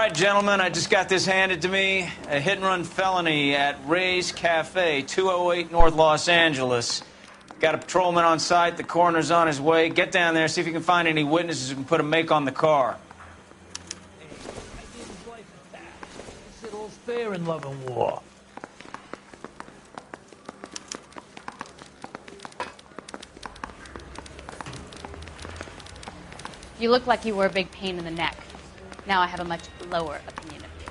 right, gentlemen, I just got this handed to me. A hit-and-run felony at Ray's Cafe, 208 North Los Angeles. Got a patrolman on site. The coroner's on his way. Get down there, see if you can find any witnesses who can put a make on the car. Hey, I gave his life a task. They said all's fair in love and war. You look like you were a big pain in the neck. Now I have a much lower opinion of you.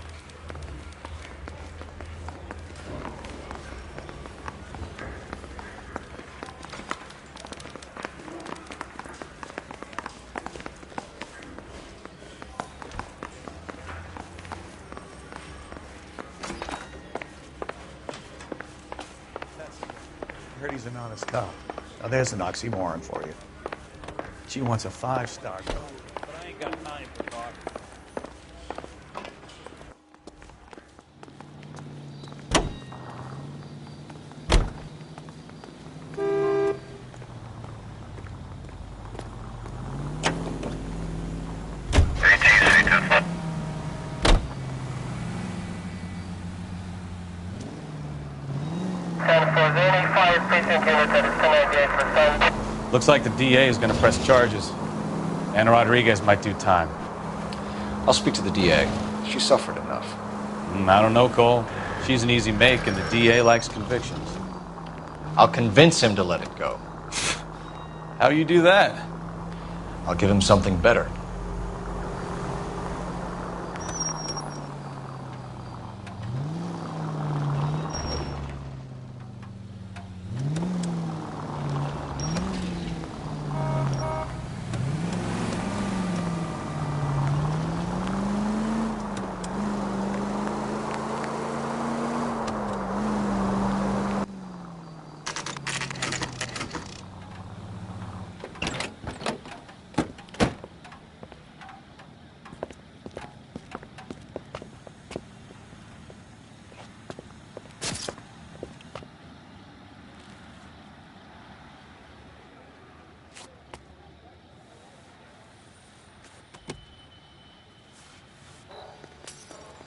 I heard he's an honest cop. Now there's an oxymoron for you. She wants a 5-star girl. But I ain't got time for talk. Looks like the DA is going to press charges. Anna Rodriguez might do time. I'll speak to the DA. She suffered enough. I don't know, Cole. She's an easy make, and the DA likes convictions. I'll convince him to let it go. How do you do that? I'll give him something better.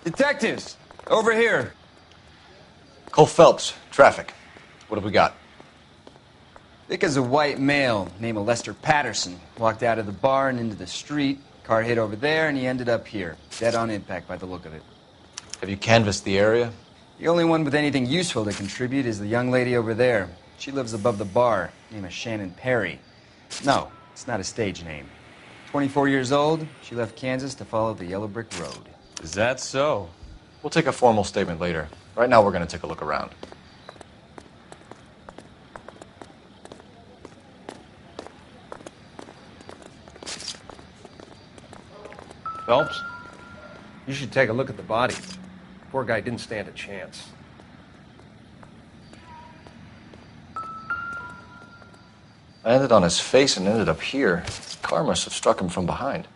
Detectives, over here. Cole Phelps, traffic. What have we got? Vic is a white male named Lester Patterson. Walked out of the bar and into the street. Car hit over there, and he ended up here. Dead on impact by the look of it. Have you canvassed the area? The only one with anything useful to contribute is the young lady over there. She lives above the bar. Name is Shannon Perry. No, it's not a stage name. 24 years old, she left Kansas to follow the yellow brick road. Is that so? We'll take a formal statement later. Right now, we're going to take a look around. Phelps, you should take a look at the body. Poor guy didn't stand a chance. I landed on his face and ended up here. The car must have struck him from behind.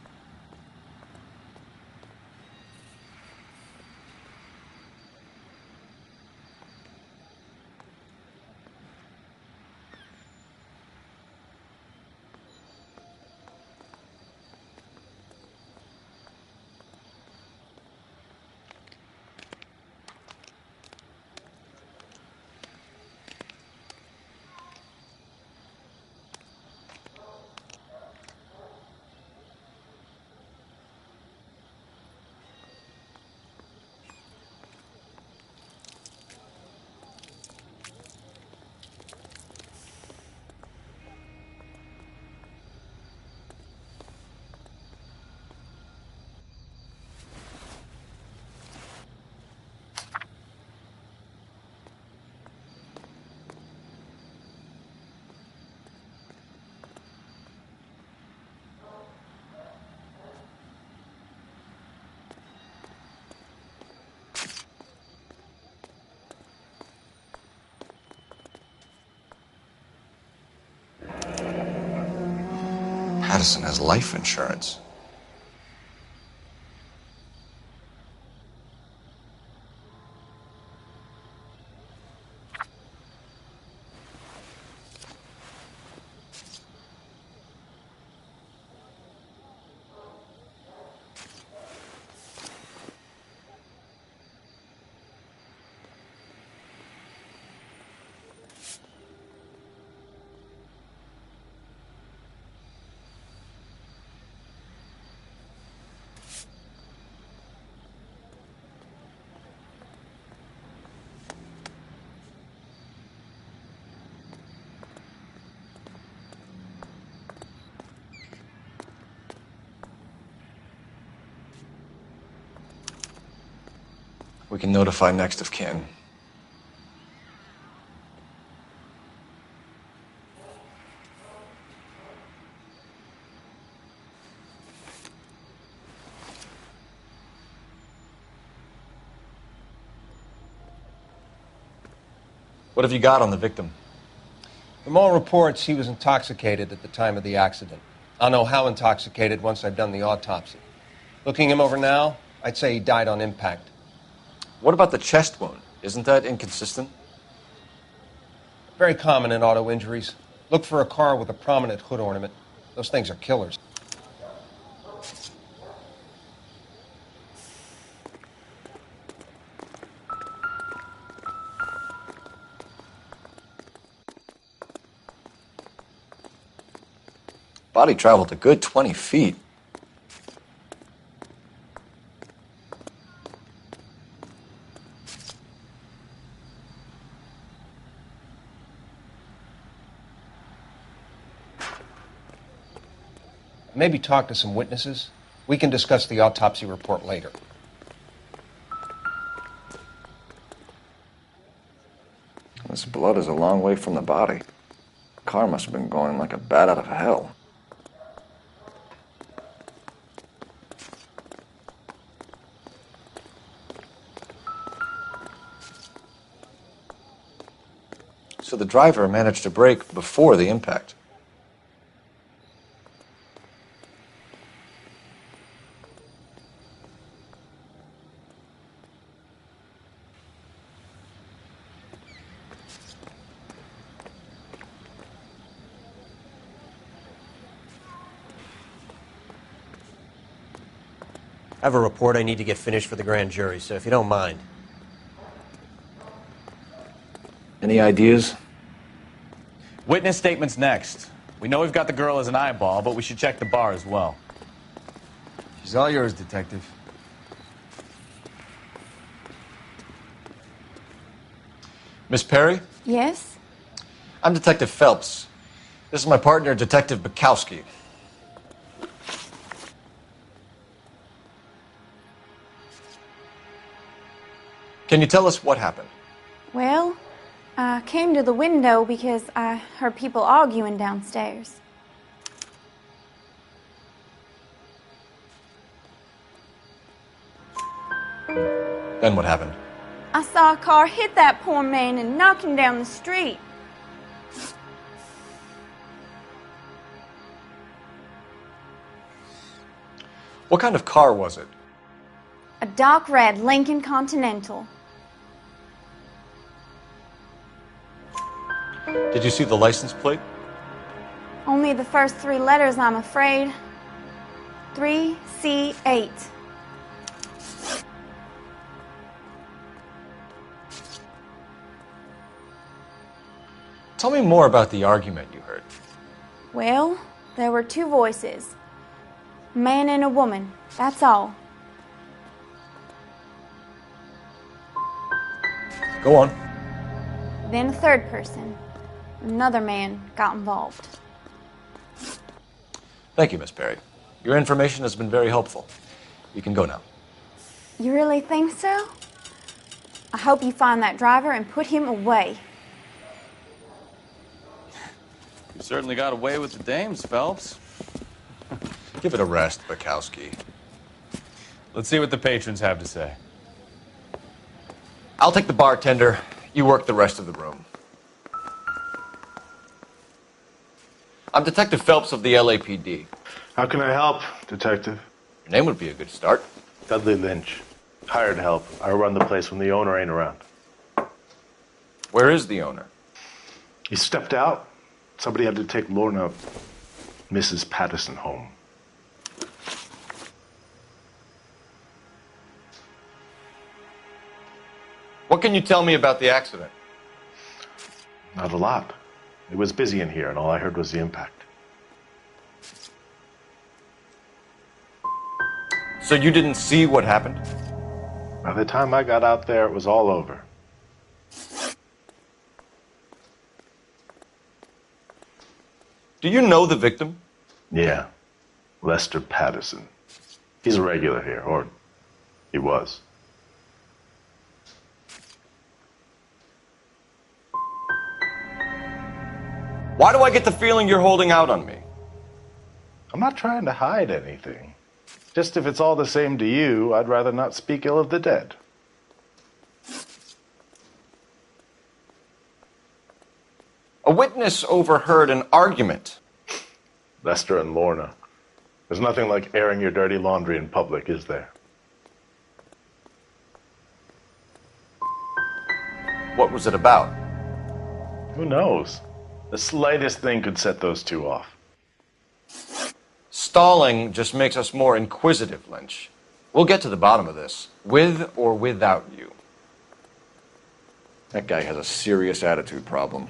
Patterson has life insurance. We can notify next of kin. What have you got on the victim? From all reports, he was intoxicated at the time of the accident. I'll know how intoxicated once I've done the autopsy. Looking him over now, I'd say he died on impact. What about the chest wound? Isn't that inconsistent? Very common in auto injuries. Look for a car with a prominent hood ornament. Those things are killers. Body traveled a good 20 feet. Maybe talk to some witnesses. We can discuss the autopsy report later. This blood is a long way from the body. The car must have been going like a bat out of hell. So the driver managed to brake before the impact. I have a report I need to get finished for the grand jury, so if you don't mind. Any ideas? Witness statements next. We know we've got the girl as an eyeball, but we should check the bar as well. She's all yours, Detective. Miss Perry? Yes? I'm Detective Phelps. This is my partner, Detective Bukowski. Can you tell us what happened? Well, I came to the window because I heard people arguing downstairs. Then what happened? I saw a car hit that poor man and knock him down the street. What kind of car was it? A dark red Lincoln Continental. Did you see the license plate? Only the first three letters, I'm afraid. 3C8. Tell me more about the argument you heard. Well, there were two voices. A man and a woman, that's all. Go on. Then a third person. Another man got involved. Thank you, Miss Perry. Your information has been very helpful. You can go now. You really think so? I hope you find that driver and put him away. You certainly got away with the dames, Phelps. Give it a rest, Bukowski. Let's see what the patrons have to say. I'll take the bartender. You work the rest of the room. I'm Detective Phelps of the LAPD. How can I help, Detective? Your name would be a good start. Dudley Lynch. Hired help. I run the place when the owner ain't around. Where is the owner? He stepped out. Somebody had to take Lorna, Mrs. Patterson, home. What can you tell me about the accident? Not a lot. It was busy in here, and all I heard was the impact. So you didn't see what happened? By the time I got out there, it was all over. Do you know the victim? Yeah. Lester Patterson. He's a regular here, or he was. Why do I get the feeling you're holding out on me? I'm not trying to hide anything. Just if it's all the same to you, I'd rather not speak ill of the dead. A witness overheard an argument. Lester and Lorna. There's nothing like airing your dirty laundry in public, is there? What was it about? Who knows? The slightest thing could set those two off. Stalling just makes us more inquisitive, Lynch. We'll get to the bottom of this, with or without you. That guy has a serious attitude problem.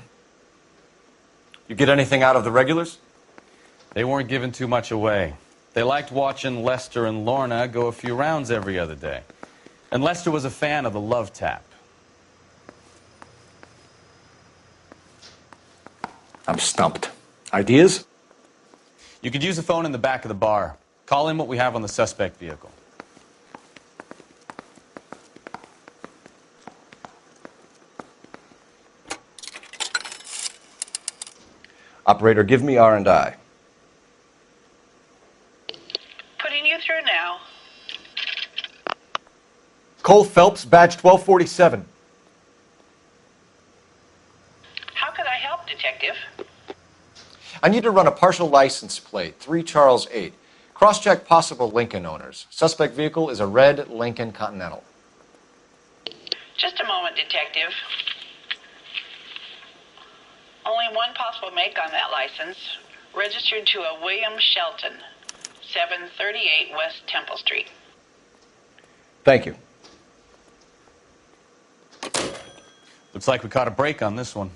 You get anything out of the regulars? They weren't giving too much away. They liked watching Lester and Lorna go a few rounds every other day. And Lester was a fan of the love tap. I'm stumped. Ideas? You could use a phone in the back of the bar. Call in what we have on the suspect vehicle. Operator, give me R&I. Putting you through now. Cole Phelps, badge 1247. How could I help, Detective? I need to run a partial license plate, 3 Charles 8. Cross-check possible Lincoln owners. Suspect vehicle is a red Lincoln Continental. Just a moment, Detective. Only one possible make on that license. Registered to a William Shelton, 738 West Temple Street. Thank you. Looks like we caught a break on this one.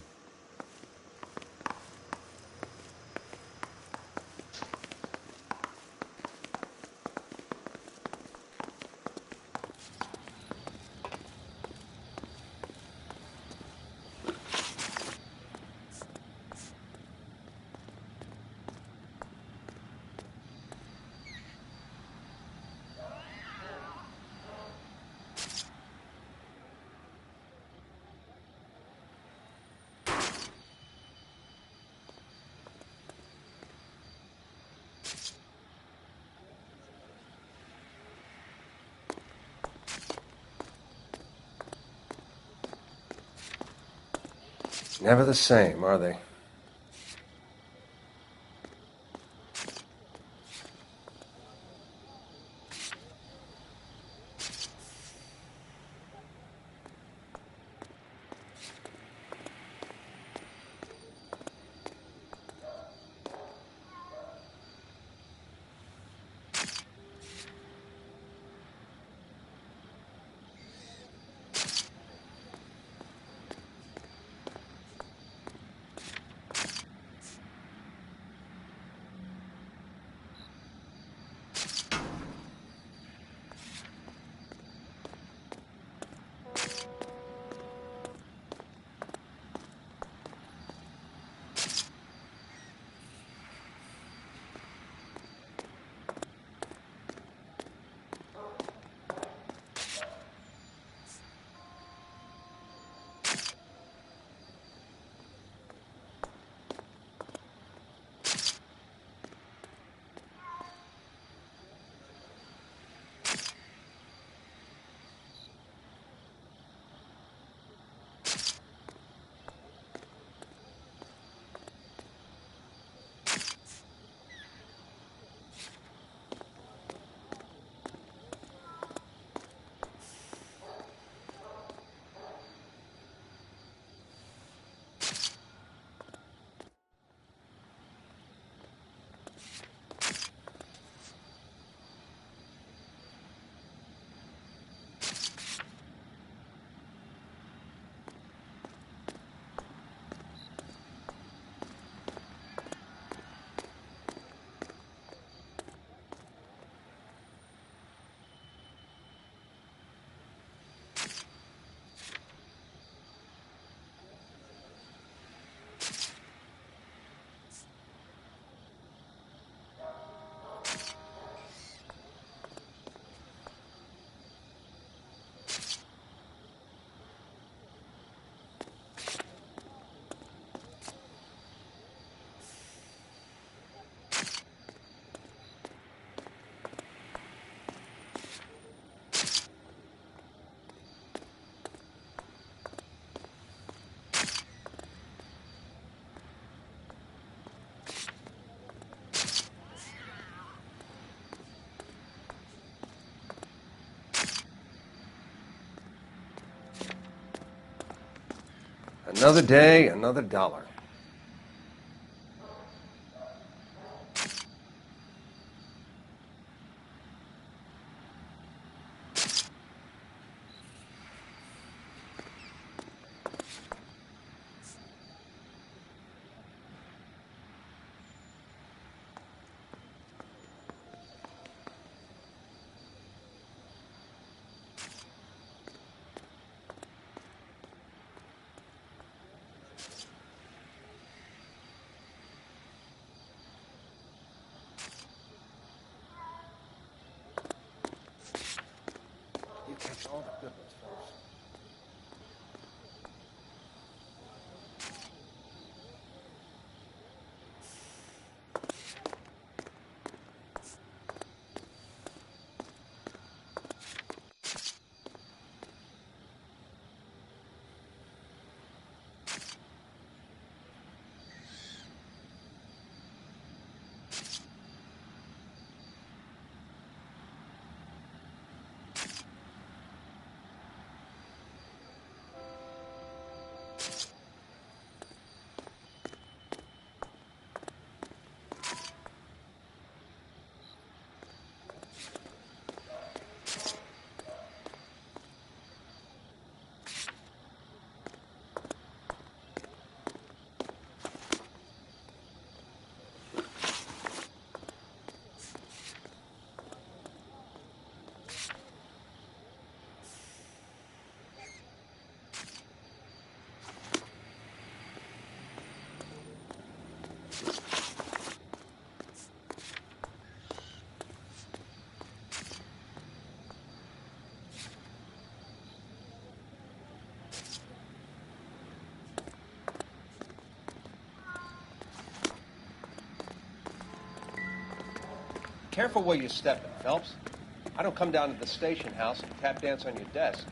Never the same, are they? Another day, another dollar. Catch all the good ones first. Careful where you're stepping, Phelps. I don't come down to the station house and tap dance on your desk.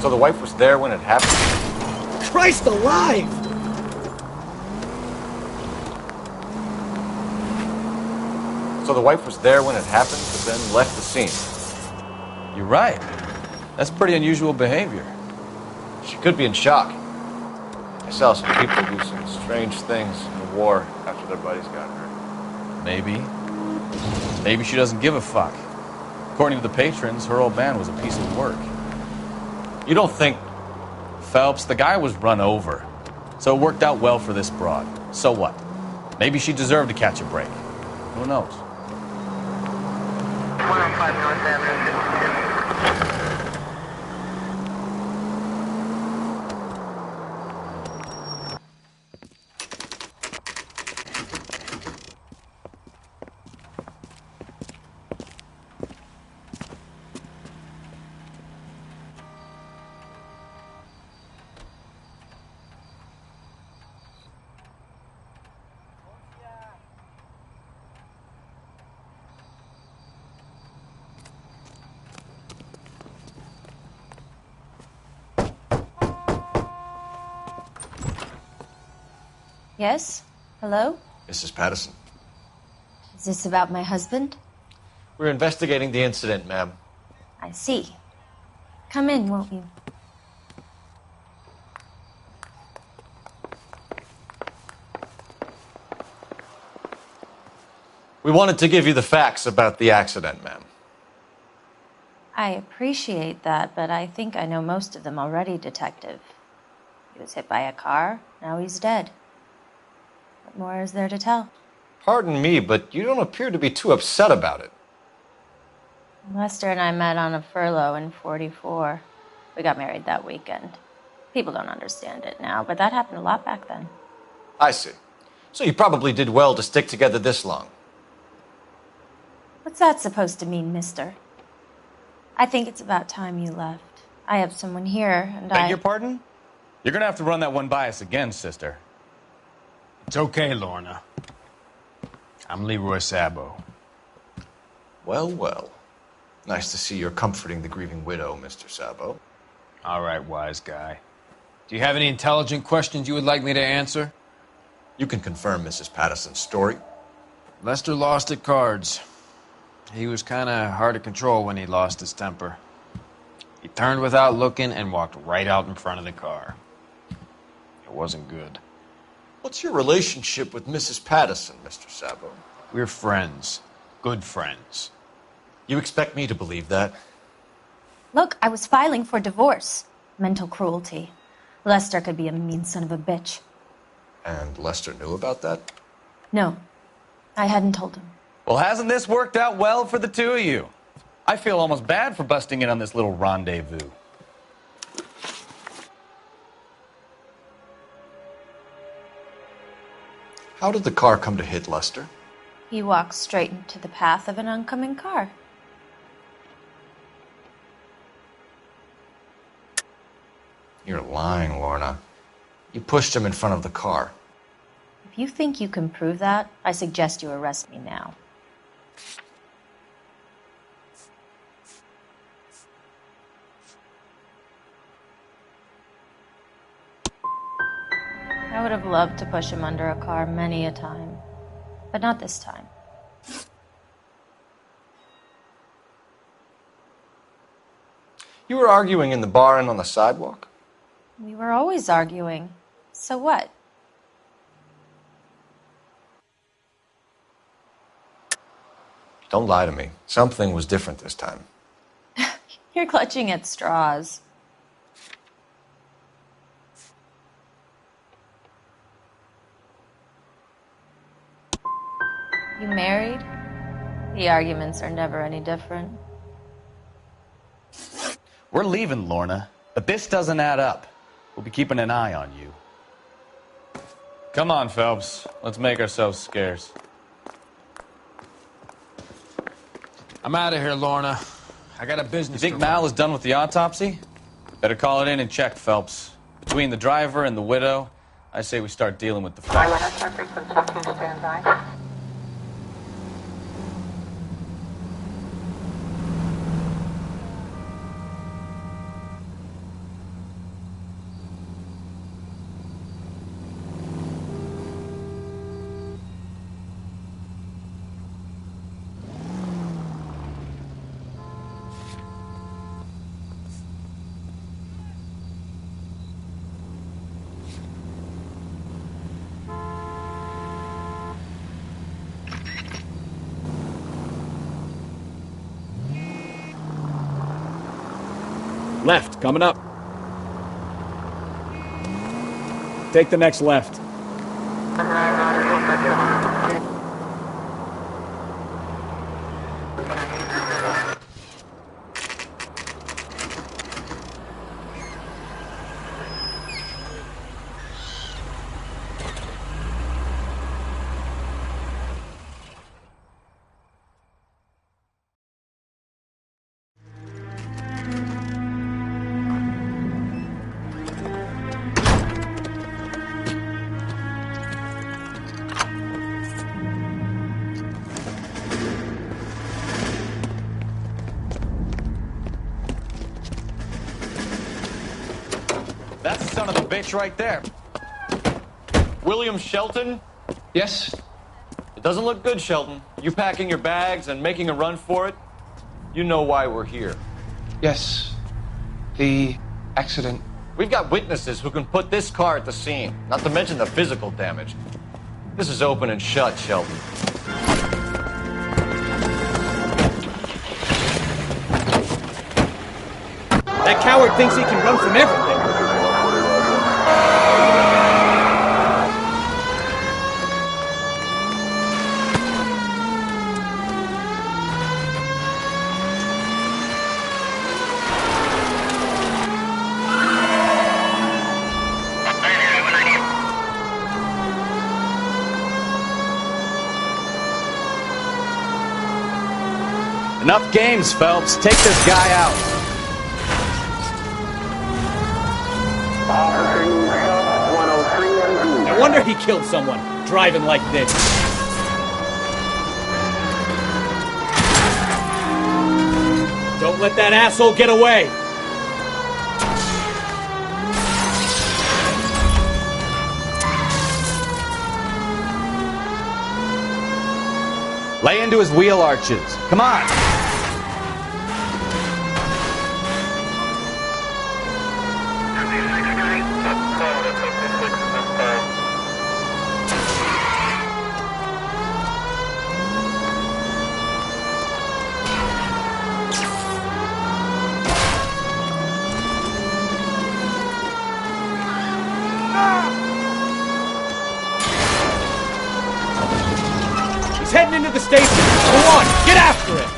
So the wife was there when it happened? Christ alive! So the wife was there when it happened, but then left the scene. You're right. That's pretty unusual behavior. She could be in shock. I saw some people do some strange things in the war after their buddies got hurt. Maybe. Maybe she doesn't give a fuck. According to the patrons, her old man was a piece of work. You don't think... Phelps, the guy was run over. So it worked out well for this broad. So what? Maybe she deserved to catch a break. Who knows? 105 North Avenue. Yes? Hello? Mrs. Patterson. Is this about my husband? We're investigating the incident, ma'am. I see. Come in, won't you? We wanted to give you the facts about the accident, ma'am. I appreciate that, but I think I know most of them already, Detective. He was hit by a car, now he's dead. What more is there to tell? Pardon me, but you don't appear to be too upset about it. Lester and I met on a furlough in '44. We got married that weekend. People don't understand it now, but that happened a lot back then. I see. So you probably did well to stick together this long. What's that supposed to mean, mister? I think it's about time you left. I have someone here, and Beg your pardon? You're gonna have to run that one by us again, sister. It's okay, Lorna. I'm Leroy Sabo. Well, well. Nice to see you're comforting the grieving widow, Mr. Sabo. All right, wise guy. Do you have any intelligent questions you would like me to answer? You can confirm Mrs. Patterson's story. Lester lost at cards. He was kind of hard to control when he lost his temper. He turned without looking and walked right out in front of the car. It wasn't good. What's your relationship with Mrs. Patterson, Mr. Sabo? We're friends. Good friends. You expect me to believe that? Look, I was filing for divorce. Mental cruelty. Lester could be a mean son of a bitch. And Lester knew about that? No, I hadn't told him. Well, hasn't this worked out well for the two of you? I feel almost bad for busting in on this little rendezvous. How did the car come to hit Lester? He walked straight into the path of an oncoming car. You're lying, Lorna. You pushed him in front of the car. If you think you can prove that, I suggest you arrest me now. I would have loved to push him under a car many a time, but not this time. You were arguing in the bar and on the sidewalk? We were always arguing. So what? Don't lie to me. Something was different this time. You're clutching at straws. You married? The arguments are never any different. We're leaving, Lorna, but this doesn't add up. We'll be keeping an eye on you. Come on, Phelps. Let's make ourselves scarce. I'm out of here, Lorna. I got a business. You think Mal is done with the autopsy? Better call it in and check, Phelps. Between the driver and the widow, I say we start dealing with the facts. Left, coming up. Take the next left. That's the son of a bitch right there. William Shelton? Yes? It doesn't look good, Shelton. You packing your bags and making a run for it? You know why we're here. Yes. The accident. We've got witnesses who can put this car at the scene, not to mention the physical damage. This is open and shut, Shelton. That coward thinks he can run from everything. Enough games, Phelps. Take this guy out. No wonder he killed someone, driving like this. Don't let that asshole get away! Lay into his wheel arches. Come on. He's heading into the station. Go on, get after him!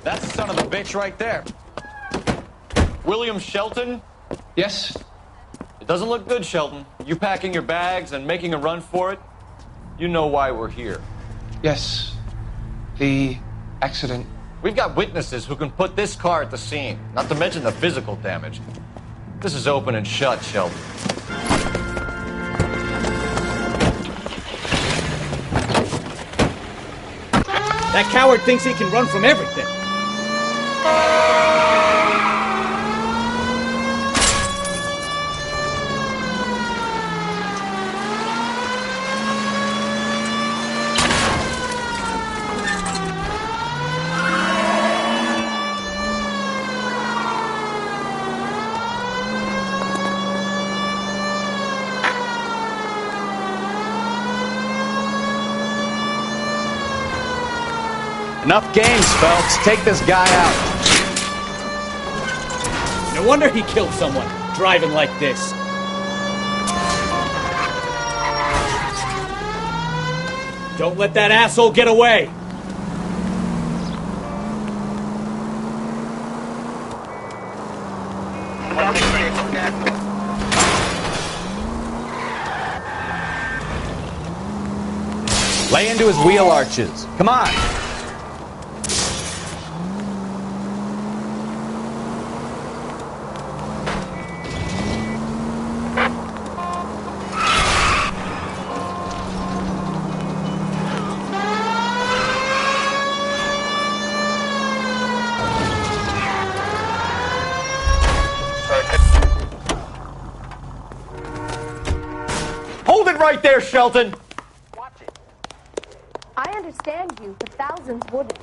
That's the son of a bitch right there. William Shelton? Yes? It doesn't look good, Shelton. You packing your bags and making a run for it? You know why we're here. Yes. The accident. We've got witnesses who can put this car at the scene, not to mention the physical damage. This is open and shut, Shelton. That coward thinks he can run from everything. Enough games, Phelps. Take this guy out. No wonder he killed someone, driving like this. Don't let that asshole get away! Lay into his wheel arches. Come on. Hold it right there, Shelton! I understand you, but thousands wouldn't.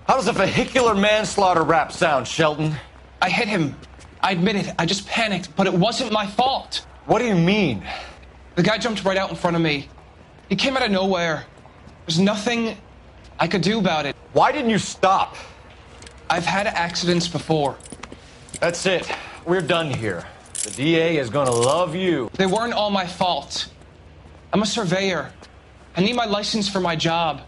How does a vehicular manslaughter rap sound, Shelton? I hit him. I admit it. I just panicked, but it wasn't my fault. What do you mean? The guy jumped right out in front of me. He came out of nowhere. There's nothing I could do about it. Why didn't you stop? I've had accidents before. That's it. We're done here. The DA is gonna love you. They weren't all my fault. I'm a surveyor. I need my license for my job.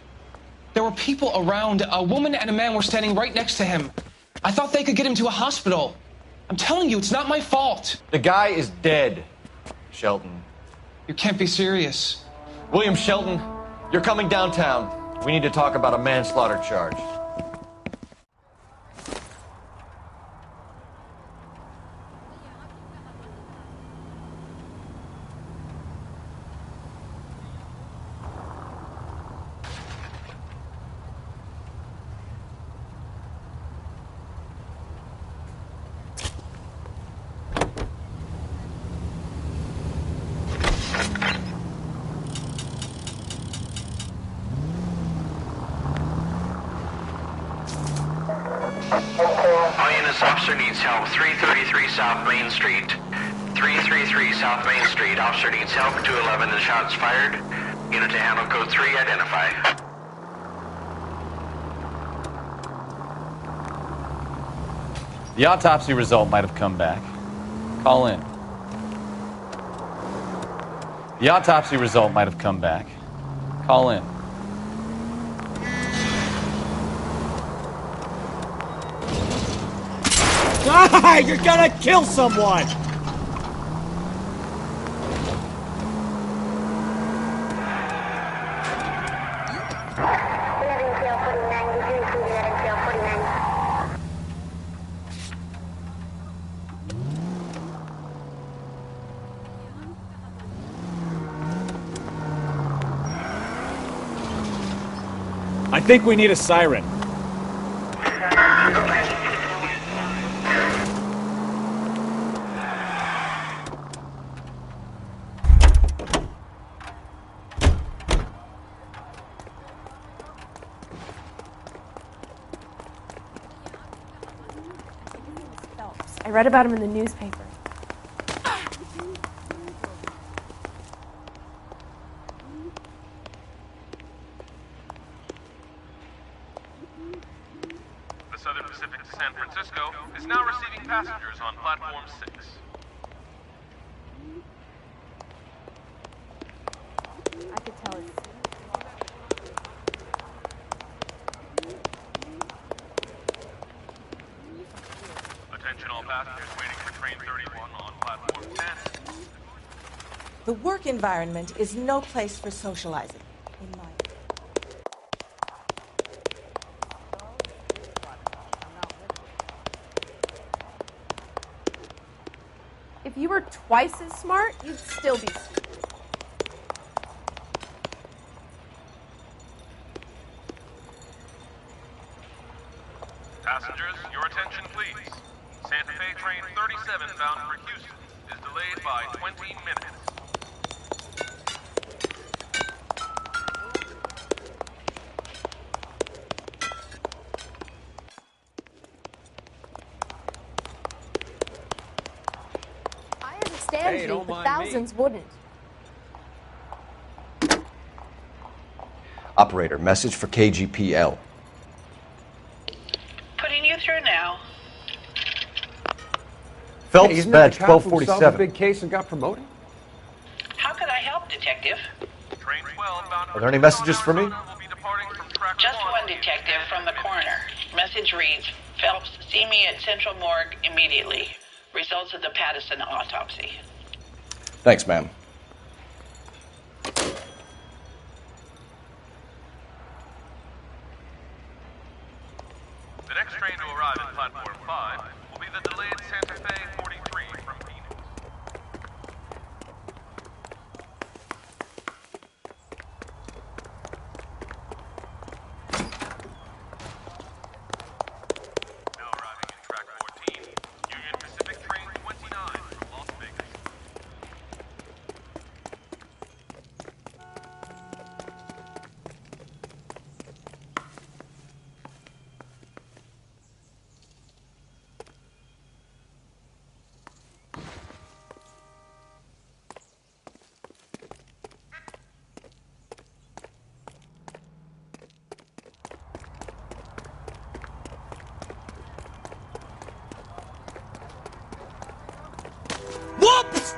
There were people around. A woman and a man were standing right next to him. I thought they could get him to a hospital. I'm telling you, it's not my fault. The guy is dead, Shelton. You can't be serious. William Shelton, you're coming downtown. We need to talk about a manslaughter charge. Officer needs help. 333 South Main Street. 333 South Main Street. Officer needs help. 211 and shots fired. Unit to handle code 3. Identify. The autopsy result might have come back. Call in. The autopsy result might have come back. Call in. Ah, you're gonna kill someone! I think we need a siren. I read about him in the newspaper. The Southern Pacific to San Francisco is now receiving passengers on platform 6. I could tell it's... Attention all passengers waiting for train 31 on platform 10. The work environment is no place for socializing, in my opinion. If you were twice as smart, you'd still be stupid. Passengers, your attention please. Santa Fe train 37 bound for Houston is delayed by 20 minutes. I understand Hey, you, don't but mind thousands wouldn't. Operator, message for KGPL. Putting you through now. Phelps, Hey, isn't that badge the cop who solved the 1247. big case and got promoted? How could I help, Detective? Train 12 bound Are there any messages for me? Just one detective from the coroner. Message reads, Phelps, see me at Central Morgue immediately. Results of the Pattison autopsy. Thanks, ma'am. The next train to arrive at platform 5 will be the delayed Santa Fe 43 from Phoenix. Now arriving in track 14, Union Pacific train 29 from Las Vegas. Whoops!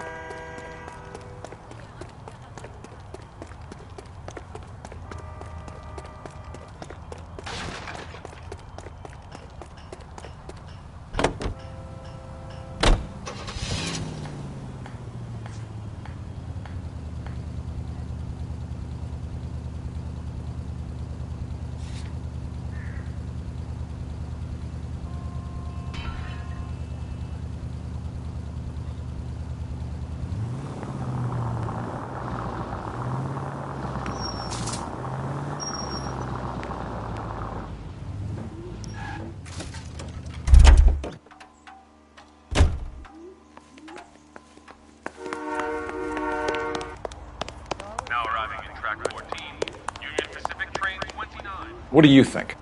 Now arriving in track 14, Union Pacific train 29. What do you think?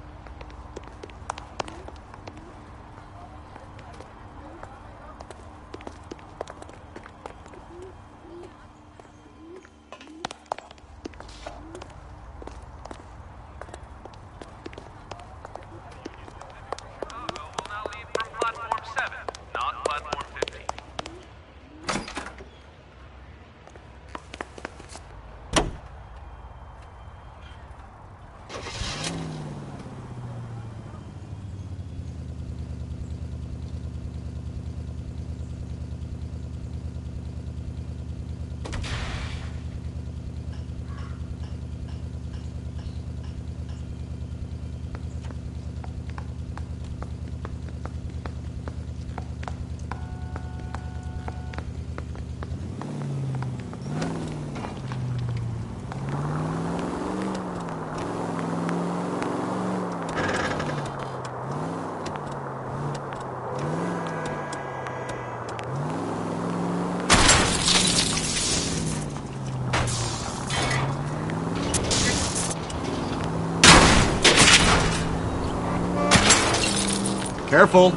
Careful.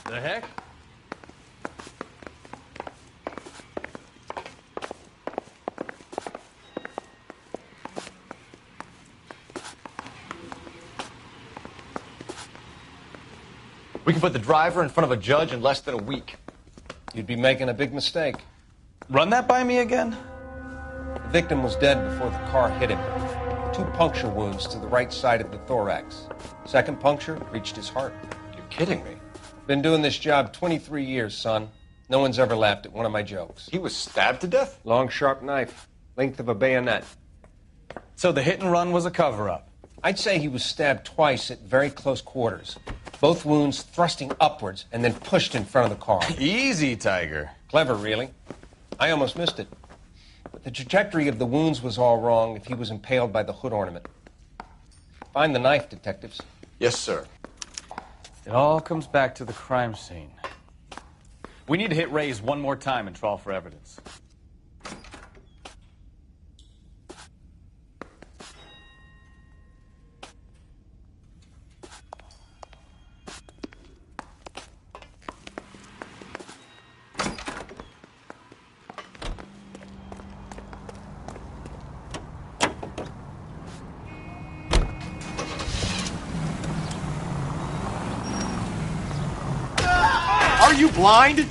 The heck? We can put the driver in front of a judge in less than a week. You'd be making a big mistake. Run that by me again? The victim was dead before the car hit him. 2 puncture wounds to the right side of the thorax. Second puncture reached his heart. You're kidding me. Been doing this job 23 years, son. No one's ever laughed at one of my jokes. He was stabbed to death? Long, sharp knife. Length of a bayonet. So the hit and run was a cover-up? I'd say he was stabbed twice at very close quarters. Both wounds thrusting upwards and then pushed in front of the car. Easy, Tiger. Clever, really. I almost missed it. But the trajectory of the wounds was all wrong if he was impaled by the hood ornament. Find the knife, detectives. Yes, sir. It all comes back to the crime scene. We need to hit Ray's one more time and trawl for evidence. Are you blind?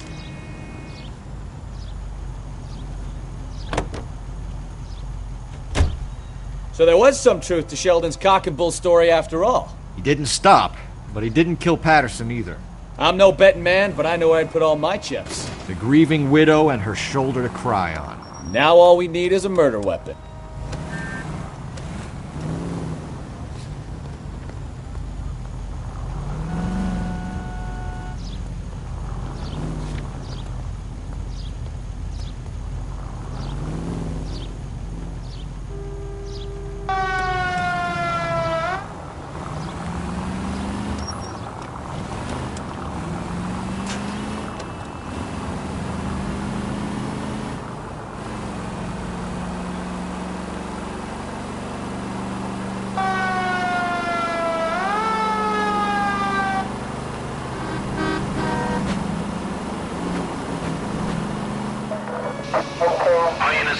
So there was some truth to Sheldon's cock and bull story after all. He didn't stop, but he didn't kill Patterson either. I'm no betting man, but I know where I'd put all my chips. The grieving widow and her shoulder to cry on. Now all we need is a murder weapon.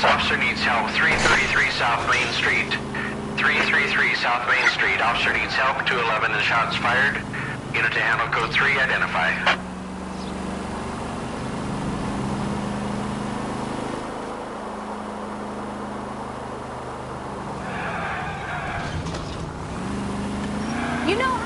Officer needs help. 333 South Main Street. 333 South Main Street. Officer needs help. 211 and shots fired. Unit to handle code 3. Identify. You know,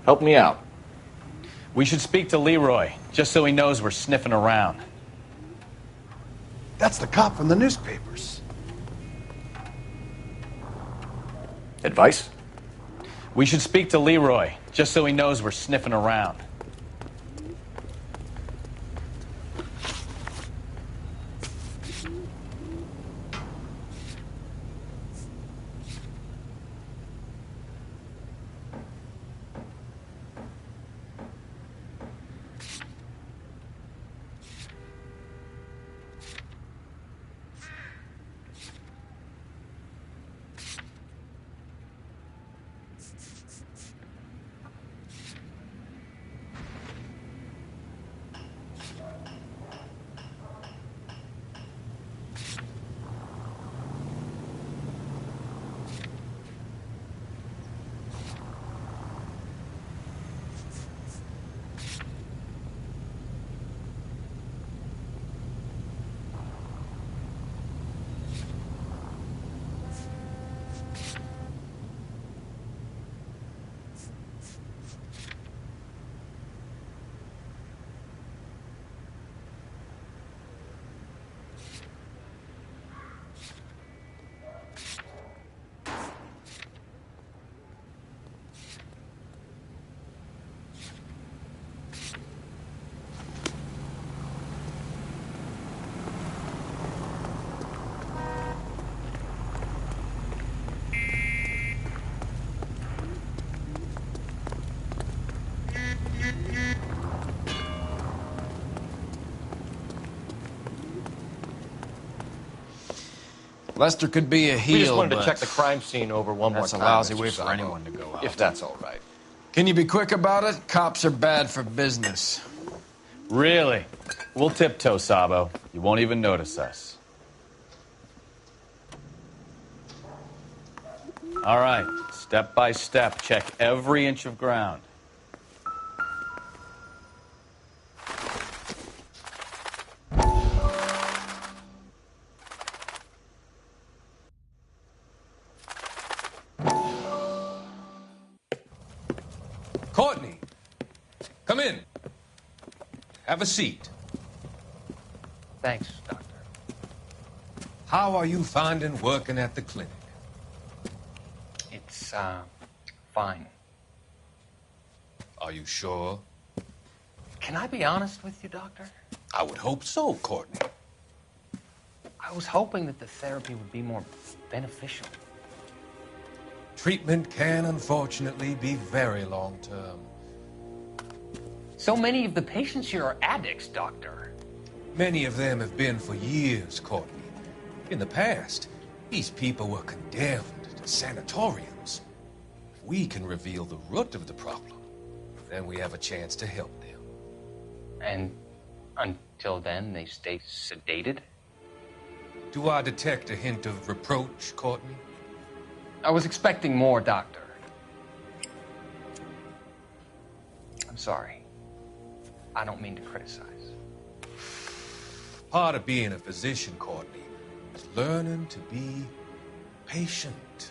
Help me out. We should speak to Leroy, just so he knows we're sniffing around. That's the cop from the newspapers. Advice? We should speak to Leroy, just so he knows we're sniffing around. Lester could be a heel, We just wanted to but check the crime scene over one more that's time. a lousy Mr. way for Sabo. anyone to go out. If that's all right. Can you be quick about it? Cops are bad for business. Really? We'll tiptoe, Sabo. You won't even notice us. All right, step by step, check every inch of ground. Courtney, come in. Have a seat. Thanks, Doctor. How are you finding working at the clinic? It's, fine. Are you sure? Can I be honest with you, Doctor? I would hope so, Courtney. I was hoping that the therapy would be more beneficial. Treatment can, unfortunately, be very long-term. So many of the patients here are addicts, Doctor. Many of them have been for years, Courtney. In the past, these people were condemned to sanatoriums. If we can reveal the root of the problem, then we have a chance to help them. And until then, they stay sedated? Do I detect a hint of reproach, Courtney? I was expecting more, Doctor. I'm sorry. I don't mean to criticize. Part of being a physician, Courtney, is learning to be patient.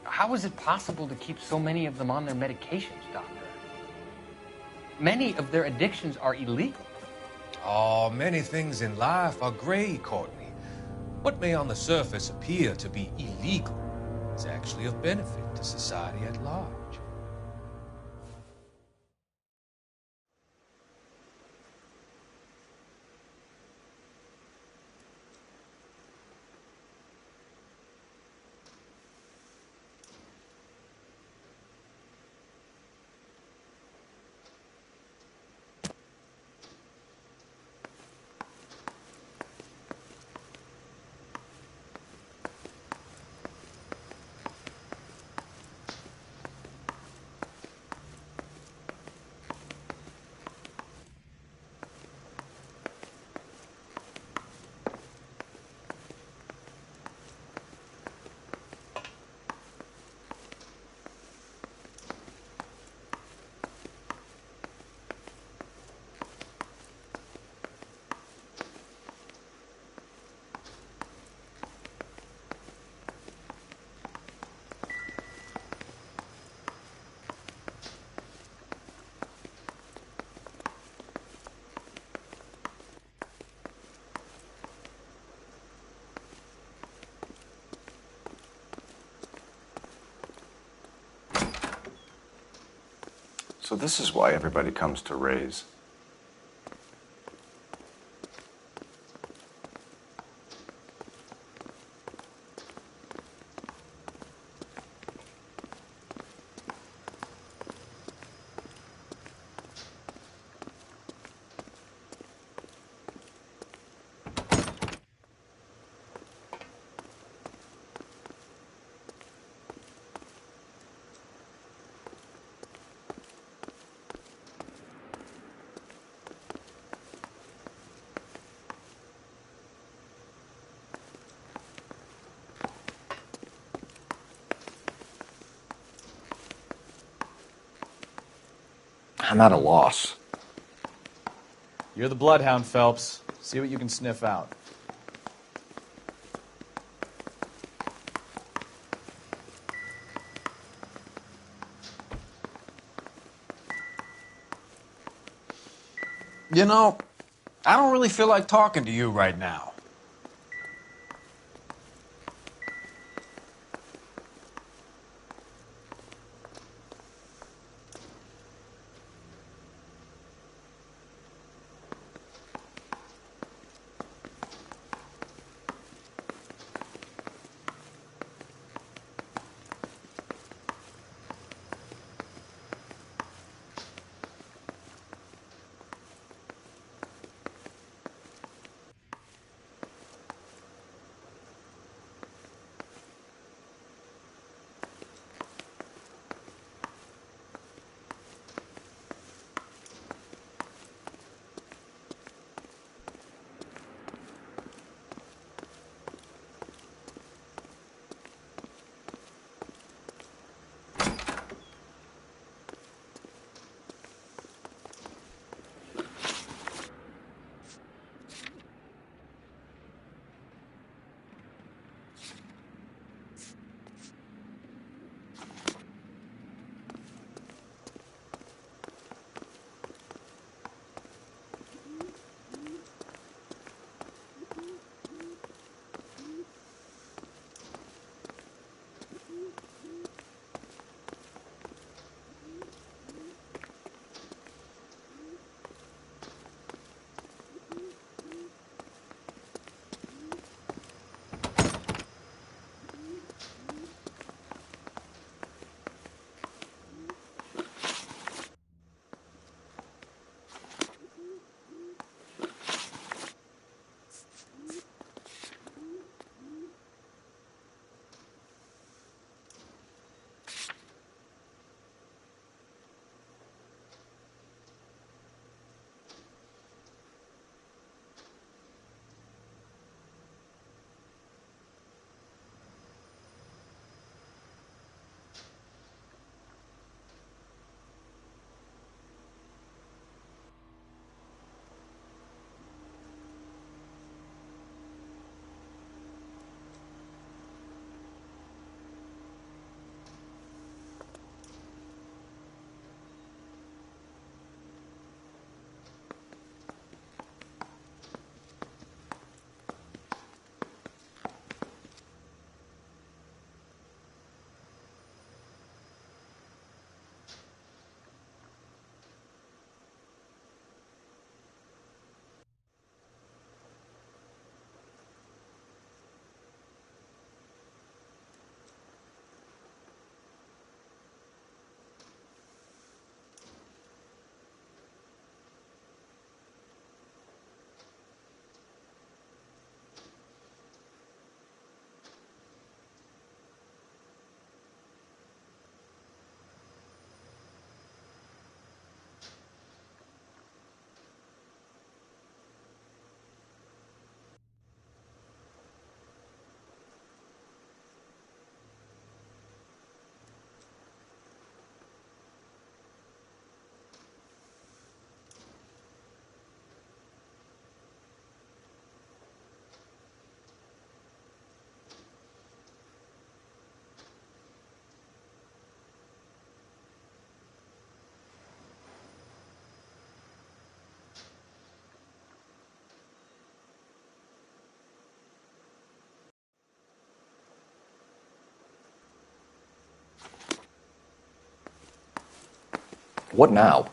How is it possible to keep so many of them on their medications, Doctor? Many of their addictions are illegal. Oh, many things in life are gray, Courtney. What may on the surface appear to be illegal is actually of benefit to society at large. So this is why everybody comes to Ray's. I'm at a loss. You're the bloodhound, Phelps. See what you can sniff out. You know, I don't really feel like talking to you right now. What now?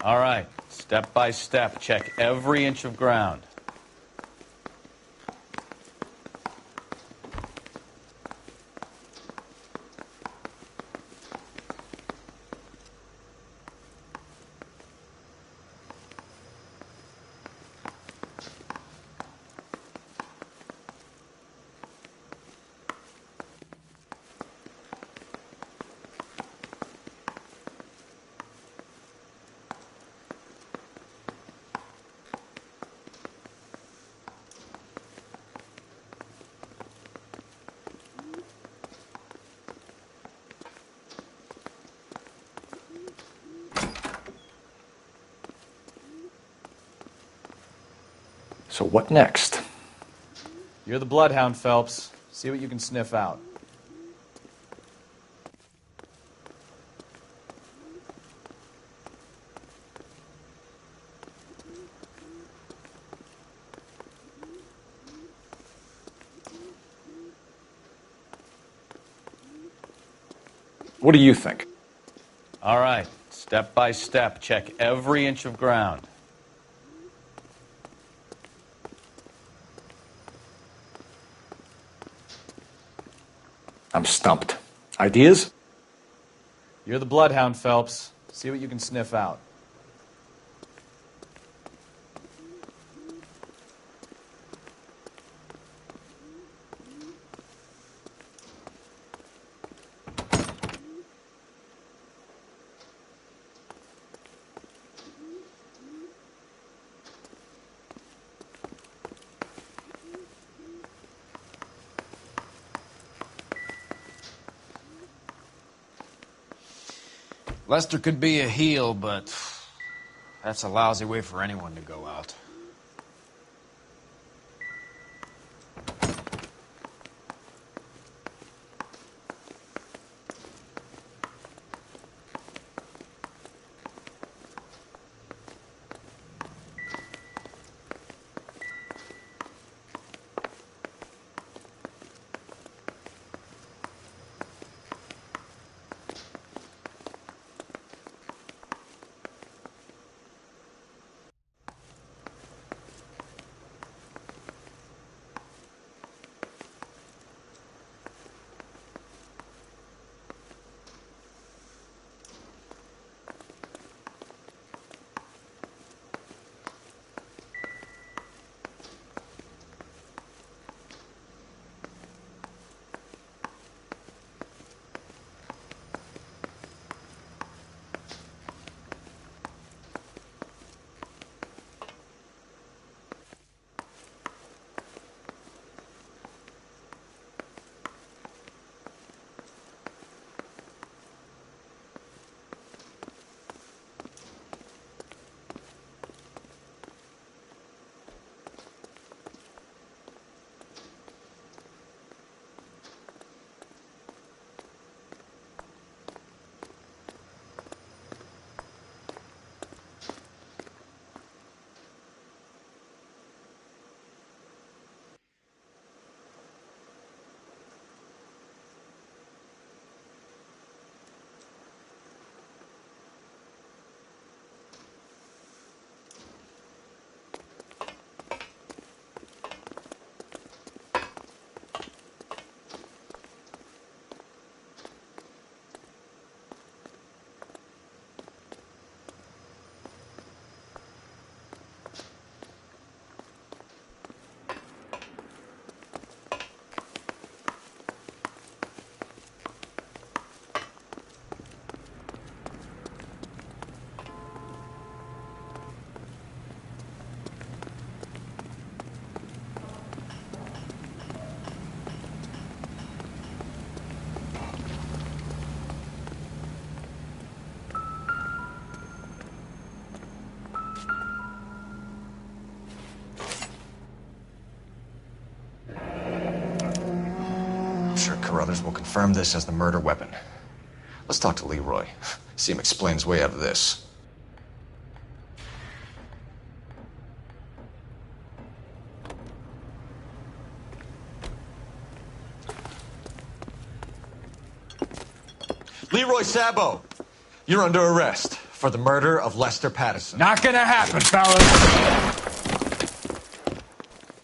All right, step by step, check every inch of ground. So what next? You're the bloodhound, Phelps. See what you can sniff out. What do you think? All right, step by step, check every inch of ground. I'm stumped. Ideas? You're the bloodhound, Phelps. See what you can sniff out. Lester could be a heel, but that's a lousy way for anyone to go out. Carruthers will confirm this as the murder weapon. Let's talk to Leroy. See him explain his way out of this. Leroy Sabo, you're under arrest for for the murder of Lester Patterson. Not gonna happen, fellas.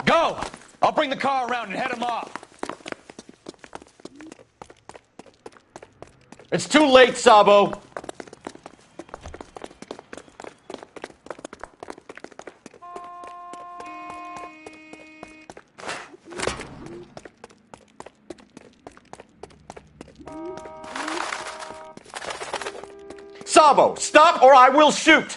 Go! I'll bring the car around and head him off. It's too late, Sabo. Sabo, stop or I will shoot!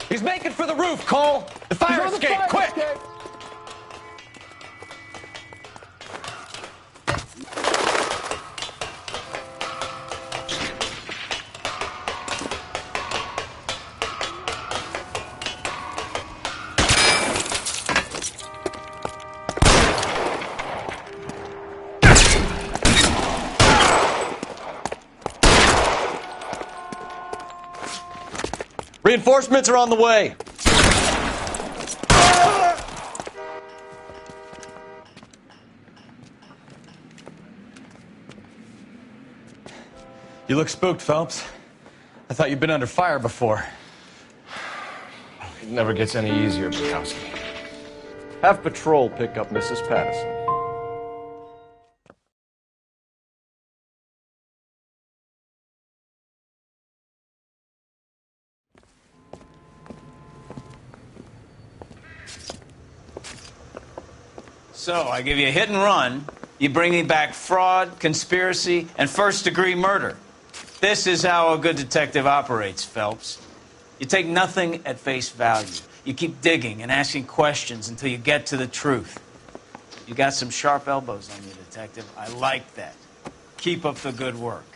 He's making for the roof, Cole! The fire escape, quick! Reinforcements are on the way. You look spooked, Phelps. I thought you'd been under fire before. It never gets any easier, Bukowski. Have patrol pick up Mrs. Patterson. So, I give you a hit and run. You bring me back fraud, conspiracy, and first-degree murder. This is how a good detective operates, Phelps. You take nothing at face value. You keep digging and asking questions until you get to the truth. You got some sharp elbows on you, detective. I like that. Keep up the good work.